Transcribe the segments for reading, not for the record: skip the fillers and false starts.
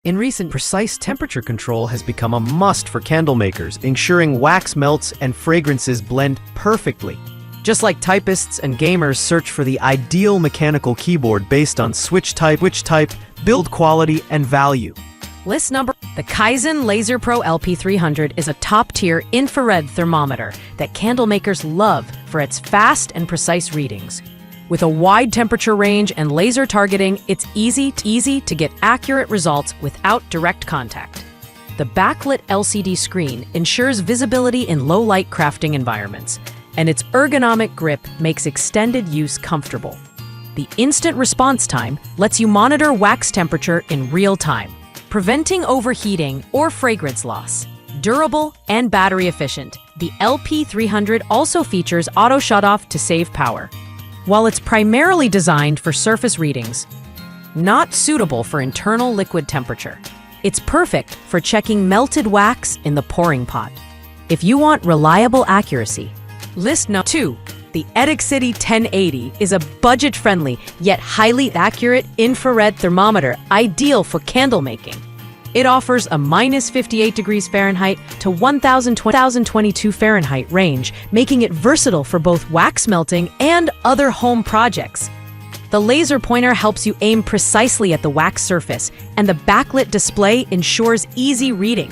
In recent, precise temperature control has become a must for candle makers, ensuring wax melts and fragrances blend perfectly. Just like typists and gamers search for the ideal mechanical keyboard based on switch type, build quality, and value. List number. The Kaizen Laser Pro LP300 is a top-tier infrared thermometer that candle makers love for its fast and precise readings. With a wide temperature range and laser targeting, it's easy to get accurate results without direct contact. The backlit LCD screen ensures visibility in low-light crafting environments, and its ergonomic grip makes extended use comfortable. The instant response time lets you monitor wax temperature in real time, preventing overheating or fragrance loss. Durable and battery efficient, the LP300 also features auto shutoff to save power. While it's primarily designed for surface readings, not suitable for internal liquid temperature, it's perfect for checking melted wax in the pouring pot. If you want reliable accuracy, list number 2. The Aliexpress 1080 is a budget-friendly yet highly accurate infrared thermometer ideal for candle making. It offers a -58 degrees Fahrenheit to 1022 Fahrenheit range, making it versatile for both wax melting and other home projects. The laser pointer helps you aim precisely at the wax surface, and the backlit display ensures easy reading.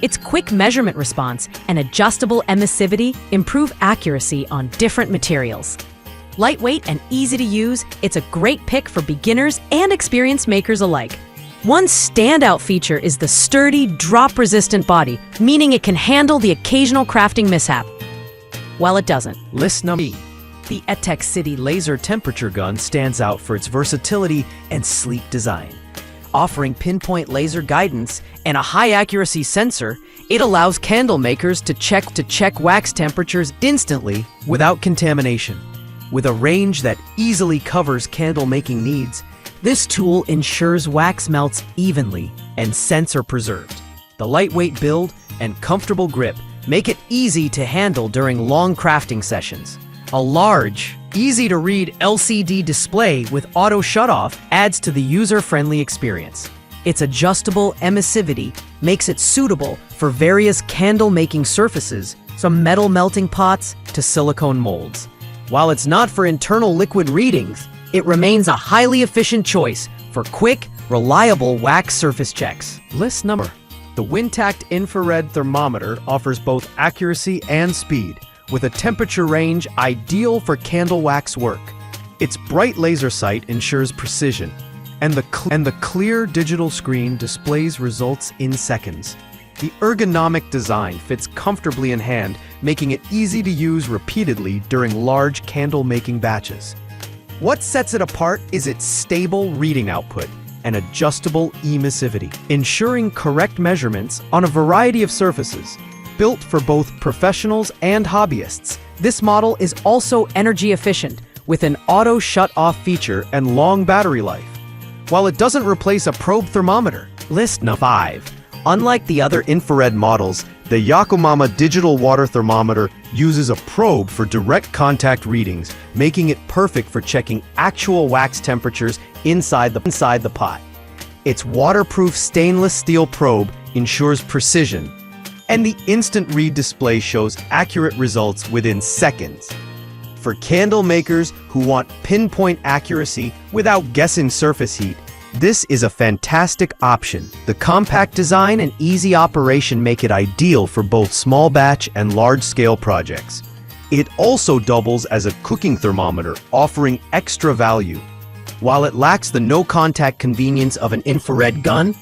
Its quick measurement response and adjustable emissivity improve accuracy on different materials. Lightweight and easy to use, it's a great pick for beginners and experienced makers alike. One standout feature is the sturdy, drop-resistant body, meaning it can handle the occasional crafting mishap. While it doesn't. List number 3. The Etex City Laser Temperature Gun stands out for its versatility and sleek design. Offering pinpoint laser guidance and a high-accuracy sensor, it allows candle makers to check wax temperatures instantly without contamination. With a range that easily covers candle-making needs, this tool ensures wax melts evenly and scents are preserved. The lightweight build and comfortable grip make it easy to handle during long crafting sessions. A large, easy-to-read LCD display with auto shutoff adds to the user-friendly experience. Its adjustable emissivity makes it suitable for various candle-making surfaces, from metal melting pots to silicone molds. While it's not for internal liquid readings, it remains a highly efficient choice for quick, reliable wax surface checks. List number. The Wintact Infrared Thermometer offers both accuracy and speed, with a temperature range ideal for candle wax work. Its bright laser sight ensures precision, and the clear digital screen displays results in seconds. The ergonomic design fits comfortably in hand, making it easy to use repeatedly during large candle-making batches. What sets it apart is its stable reading output and adjustable emissivity, ensuring correct measurements on a variety of surfaces. Built for both professionals and hobbyists, this model is also energy efficient with an auto shut-off feature and long battery life. While it doesn't replace a probe thermometer. List number 5. Unlike the other infrared models, the Yakomama digital water thermometer uses a probe for direct contact readings, making it perfect for checking actual wax temperatures inside the pot. Its waterproof stainless steel probe ensures precision, and the instant read display shows accurate results within seconds. For candle makers who want pinpoint accuracy without guessing surface heat, this is a fantastic option. The compact design and easy operation make it ideal for both small batch and large-scale projects. It also doubles as a cooking thermometer, offering extra value. While it lacks the no-contact convenience of an infrared gun,